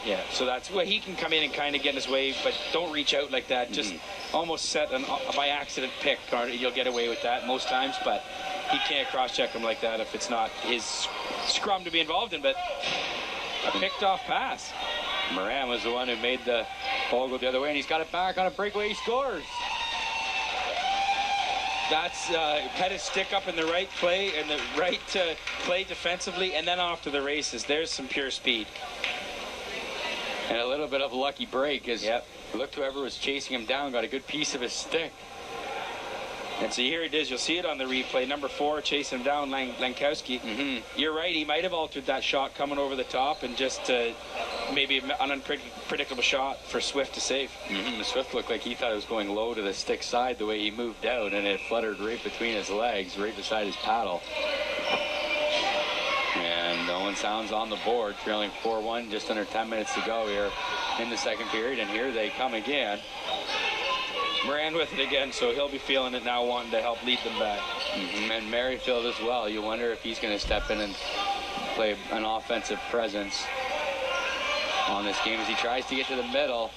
Yeah, so that's where he can come in and kind of get in his way, but don't reach out like that. Just almost set an by accident pick. You'll get away with that most times, but he can't cross-check him like that if it's not his scrum to be involved in. But a picked off pass. Moran was the one who made the ball go the other way, and he's got it back on a breakaway. He scores. That's had his stick up in the right play and the right play defensively, and then off to the races. There's some pure speed. And a little bit of a lucky break as looked whoever was chasing him down got a good piece of his stick. And so here it is. You'll see it on the replay. Number 4 chasing him down, Lankowski. You're right. He might have altered that shot coming over the top and just maybe an unpredictable shot for Swift to save. Swift looked like he thought it was going low to the stick side the way he moved out, and it fluttered right between his legs, right beside his paddle. And Owen Sound's on the board, trailing 4-1, just under 10 minutes to go here in the second period, and here they come again. Moran with it again, so he'll be feeling it now, wanting to help lead them back. And Merrifield as well. You wonder if he's going to step in and play an offensive presence on this game as he tries to get to the middle.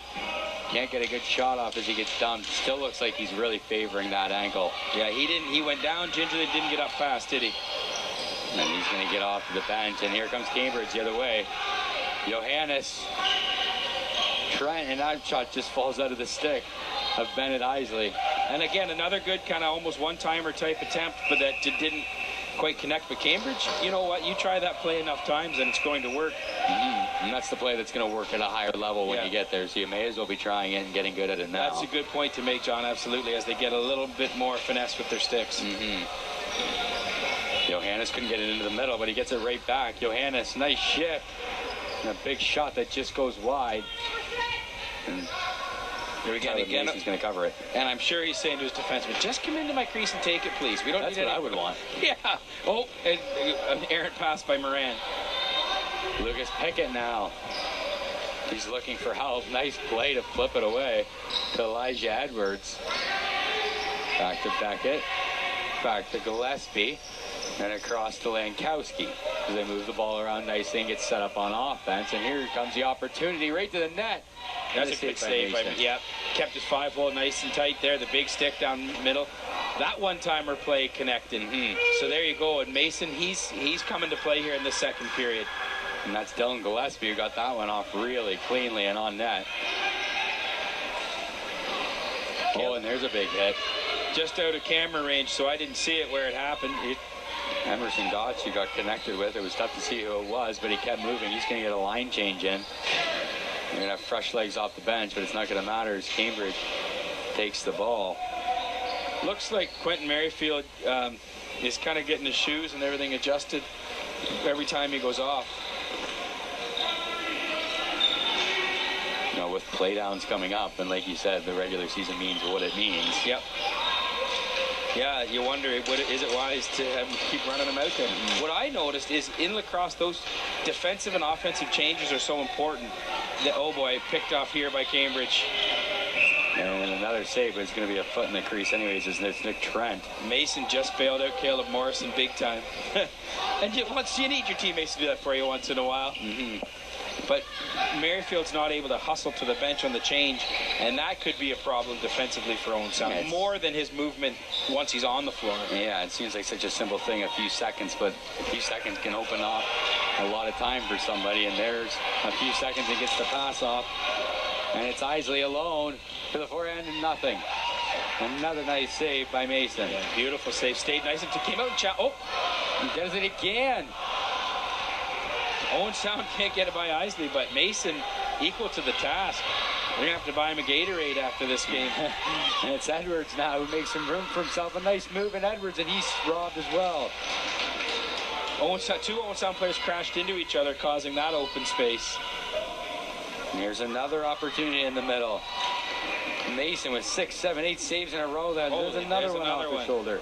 Can't get a good shot off as he gets dumped. Still looks like he's really favoring that ankle. Yeah, he went down gingerly, didn't get up fast, did he? And he's going to get off the bench, and here comes Cambridge the other way. Johannes trying, and that shot just falls out of the stick of Bennett Isley. And again, another good kind of almost one-timer type attempt, but that didn't quite connect. But Cambridge, you know what? You try that play enough times and it's going to work. And that's the play that's going to work at a higher level when you get there. So you may as well be trying it and getting good at it now. That's a good point to make, John, absolutely, as they get a little bit more finesse with their sticks. Johannes couldn't get it into the middle, but he gets it right back. Johannes, nice shift. And a big shot that just goes wide. And again, he's going to cover it. And I'm sure he's saying to his defenseman, just come into my crease and take it, please. We don't That's need what I would want. Yeah. Oh, an errant pass by Moran. Lucas Pickett now. He's looking for help. Nice play to flip it away to Elijah Edwards. Back to Beckett. Back to Gillespie. And across to Lankowski. As they move the ball around nicely and get set up on offense. And here comes the opportunity right to the net. That's a good save by me. Yep. Kept his 5-hole nice and tight there. The big stick down middle. That one-timer play connected. So there you go. And Mason, he's coming to play here in the second period. And that's Dylan Gillespie who got that one off really cleanly and on net. Oh, and there's a big hit. Just out of camera range, so I didn't see it where it happened. Emerson Gotch got connected with. It was tough to see who it was, but he kept moving. He's going to get a line change in. They're going to have fresh legs off the bench, but it's not going to matter as Cambridge takes the ball. Looks like Quentin Merrifield is kind of getting his shoes and everything adjusted every time he goes off. You know, with playdowns coming up, and like you said, the regular season means what it means. Yep. Yeah, you wonder, is it wise to have him keep running them out there? What I noticed is in lacrosse, those defensive and offensive changes are so important. Oh boy, picked off here by Cambridge. And another save, but it's going to be a foot in the crease anyways, isn't it? It's Nick Trent. Mason just bailed out Caleb Morrison big time. And you need your teammates to do that for you once in a while. But Merrifield's not able to hustle to the bench on the change, and that could be a problem defensively for Owen Sound, more than his movement once he's on the floor. Yeah, it seems like such a simple thing, a few seconds, but a few seconds can open up a lot of time for somebody, and there's a few seconds he gets the pass off, and it's Isley alone to the forehand and nothing. Another nice save by Mason. Yeah, beautiful save. Stayed nice and came out and he does it again. Owen Sound can't get it by Isley, but Mason equal to the task. We're going to have to buy him a Gatorade after this game. And it's Edwards now who makes some room for himself. A nice move in Edwards, and he's robbed as well. Two Owen Sound players crashed into each other, causing that open space. And here's another opportunity in the middle. Mason with 6, 7, 8 saves in a row. There's another one off the shoulder.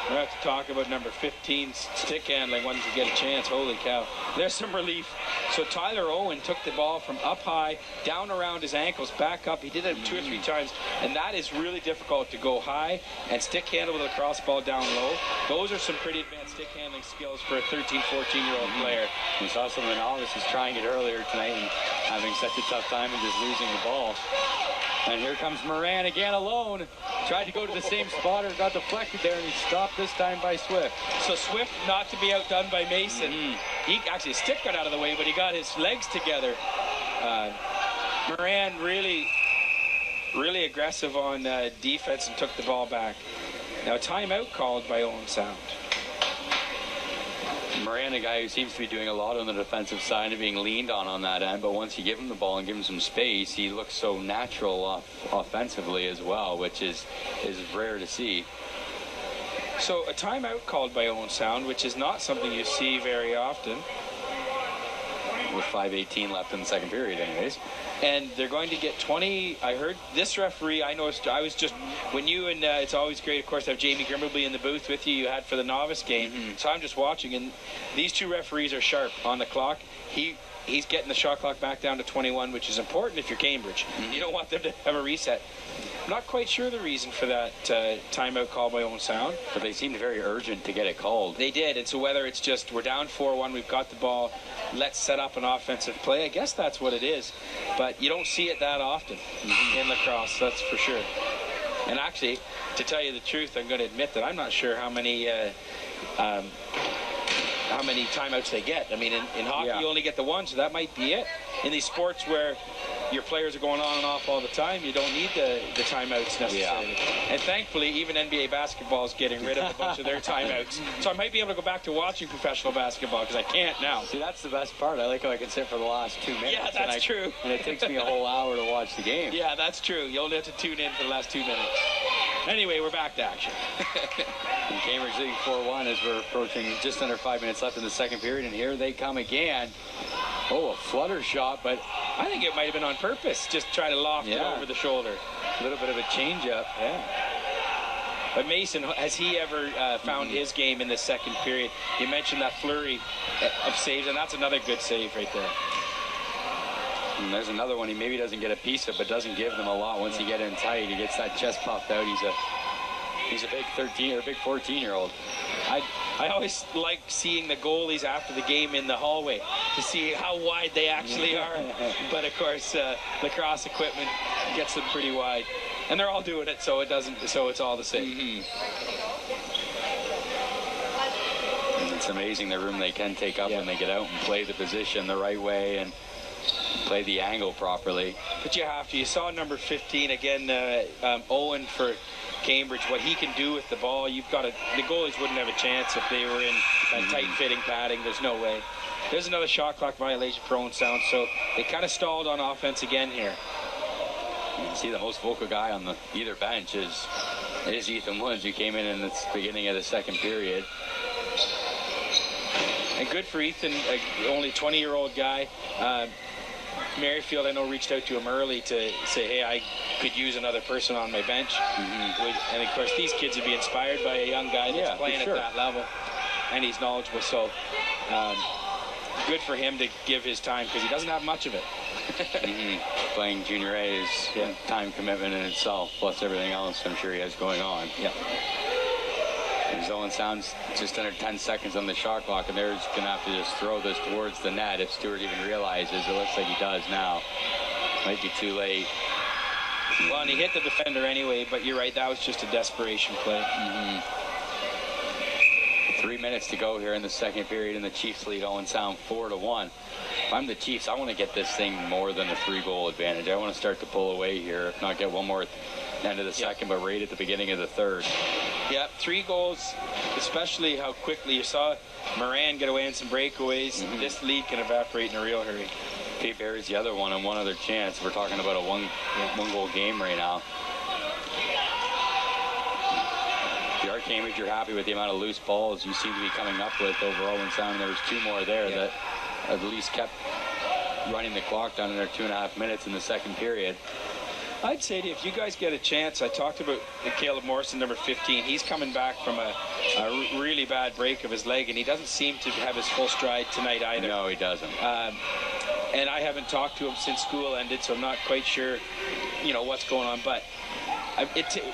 We're going to have to talk about number 15 stick handling once you get a chance. Holy cow. There's some relief. So Tyler Owen took the ball from up high, down around his ankles, back up. He did it 2 or 3 times, and that is really difficult to go high and stick handle with a cross ball down low. Those are some pretty advanced stick handling skills for a 13, 14-year-old player. We saw some of the novices trying it earlier tonight and having such a tough time and just losing the ball. And here comes Moran again alone. Tried to go to the same spot or got deflected there, and he stopped this time by Swift. So Swift not to be outdone by Mason. He actually, his stick got out of the way, but he got his legs together. Moran really aggressive on defense and took the ball back. Now timeout called by Owen Sound. Moran, a guy who seems to be doing a lot on the defensive side and being leaned on that end, but once you give him the ball and give him some space, he looks so natural offensively as well, which is rare to see. So a timeout called by Owen Sound, which is not something you see very often. With 5:18 left in the second period anyways. And they're going to get 20. I heard this referee, I noticed, I was just, when you and it's always great, of course, to have Jamie Grimbleby in the booth with you had for the novice game. So I'm just watching, and these two referees are sharp on the clock. He's getting the shot clock back down to 21, which is important if you're Cambridge. You don't want them to have a reset. I'm not quite sure the reason for that timeout call by Owen Sound. But they seemed very urgent to get it called. They did, and so whether it's just we're down 4-1, we've got the ball, let's set up an offensive play, I guess that's what it is. But you don't see it that often in lacrosse, that's for sure. And actually, to tell you the truth, I'm going to admit that I'm not sure how many timeouts they get. I mean, in hockey, you only get the one, so that might be it. In these sports where your players are going on and off all the time, you don't need the timeouts necessarily. And thankfully, even NBA basketball is getting rid of a bunch of their timeouts. So I might be able to go back to watching professional basketball, because I can't now. See, that's the best part. I like how I can sit for the last 2 minutes. Yeah, that's true. And it takes me a whole hour to watch the game. Yeah, that's true. You only have to tune in for the last 2 minutes. Anyway, we're back to action. And Cambridge leading 4-1 as we're approaching just under 5 minutes left in the second period, and here they come again. Oh, a flutter shot, but I think it might have been on purpose, just try to loft it over the shoulder. A little bit of a change-up. Yeah. But Mason, has he ever found his game in the second period? You mentioned that flurry of saves, and that's another good save right there. And there's another one he maybe doesn't get a piece of, but doesn't give them a lot once he gets in tight. He gets that chest puffed out. He's a big 13 or a big 14-year-old. I always like seeing the goalies after the game in the hallway to see how wide they actually are. But of course, lacrosse equipment gets them pretty wide, and they're all doing it, so it's all the same. It's amazing the room they can take up when they get out and play the position the right way and play the angle properly. But you have to. You saw number 15 again, Owen for Cambridge, what he can do with the ball. The goalies wouldn't have a chance if they were in that tight-fitting padding. There's no way. There's another shot clock violation for Owen Sound, so they kind of stalled on offense again here. You can see the most vocal guy on either bench is Ethan Woods, who came in the beginning of the second period. And good for Ethan, only 20-year-old guy. Merrifield, I know, reached out to him early to say, hey, I could use another person on my bench. And, of course, these kids would be inspired by a young guy that's playing at that level. And he's knowledgeable. So good for him to give his time, because he doesn't have much of it. Playing junior A is time commitment in itself, plus everything else I'm sure he has going on. Owen Sound's just under 10 seconds on the shot clock, and they're just going to have to just throw this towards the net if Stewart even realizes. It looks like he does now. Might be too late. Well, and he hit the defender anyway, but you're right, that was just a desperation play. 3 minutes to go here in the second period, and the Chiefs lead Owen Sound 4-1. If I'm the Chiefs, I want to get this thing more than a 3-goal advantage. I want to start to pull away here, if not get one more at the end of the second, but right at the beginning of the third. 3 goals, especially how quickly you saw Moran get away in some breakaways. This lead can evaporate in a real hurry. Cape Air's the other one, and one other chance. We're talking about a one-goal game right now. If you are Cambridge, you're happy with the amount of loose balls you seem to be coming up with over Owen Sound. There was 2 more there that at least kept running the clock down in their 2.5 minutes in the second period. I'd say to you, if you guys get a chance, I talked about Caleb Morrison, number 15. He's coming back from a really bad break of his leg, and he doesn't seem to have his full stride tonight either. No, he doesn't. And I haven't talked to him since school ended, so I'm not quite sure, what's going on. But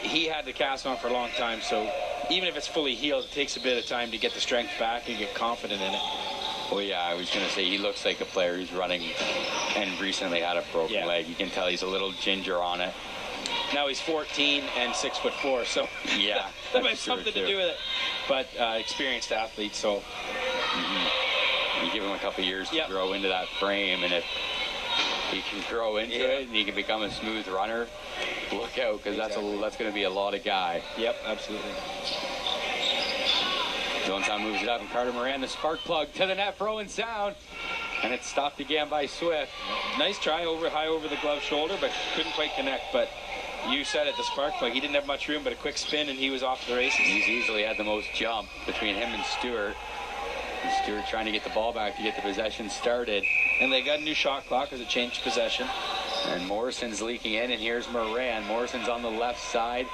he had the cast on for a long time, so even if it's fully healed, it takes a bit of time to get the strength back and get confident in it. Well, yeah, I was going to say he looks like a player who's running and recently had a broken leg. You can tell he's a little ginger on it. Now he's 14 and 6'4", so yeah, that might have something to do with it. But experienced athlete, so you give him a couple years to grow into that frame, and if he can grow into it and he can become a smooth runner, look out, because that's going to be a lot of guy. Yep, absolutely. Jonestown moves it up, and Carter Moran, the spark plug to the net, throwing sound, and it's stopped again by Swift. Nice try high over the glove shoulder, but couldn't quite connect. But you said it, the spark plug. He didn't have much room, but a quick spin, and he was off the races. He's easily had the most jump between him and Stewart. And Stewart trying to get the ball back to get the possession started. And they got a new shot clock as it changed possession. And Morrison's leaking in, and here's Moran. Morrison's on the left side.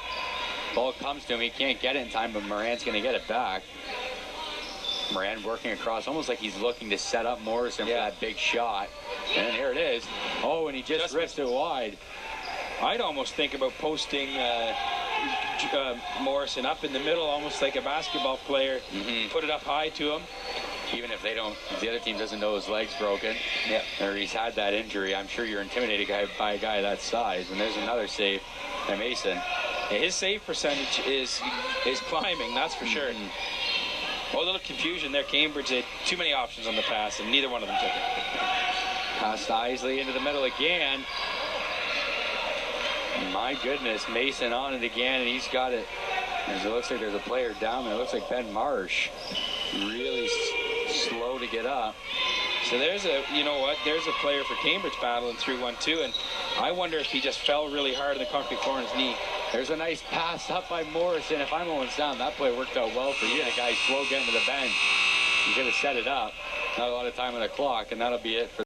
Ball comes to him. He can't get it in time, but Moran's going to get it back. Moran working across, almost like he's looking to set up Morrison for that big shot. And here it is. Oh, and he just ripped it wide. I'd almost think about posting Morrison up in the middle, almost like a basketball player. Put it up high to him. Even if the other team doesn't know his leg's broken, or he's had that injury, I'm sure you're intimidated by a guy that size. And there's another save by Mason. Yeah, his save percentage is climbing, that's for sure. Oh, a little confusion there. Cambridge had too many options on the pass, and neither one of them took it. Pass Isley into the middle again. My goodness, Mason on it again, and he's got it. It looks like there's a player down there. It looks like Ben Marsh. Really slow to get up. So there's a player for Cambridge battling through 1-2, and I wonder if he just fell really hard in the concrete floor on his knee. There's a nice pass up by Morrison. If I'm going down, that play worked out well for you. The guy slow getting to the bench. He's going to set it up. Not a lot of time on the clock, and that'll be it for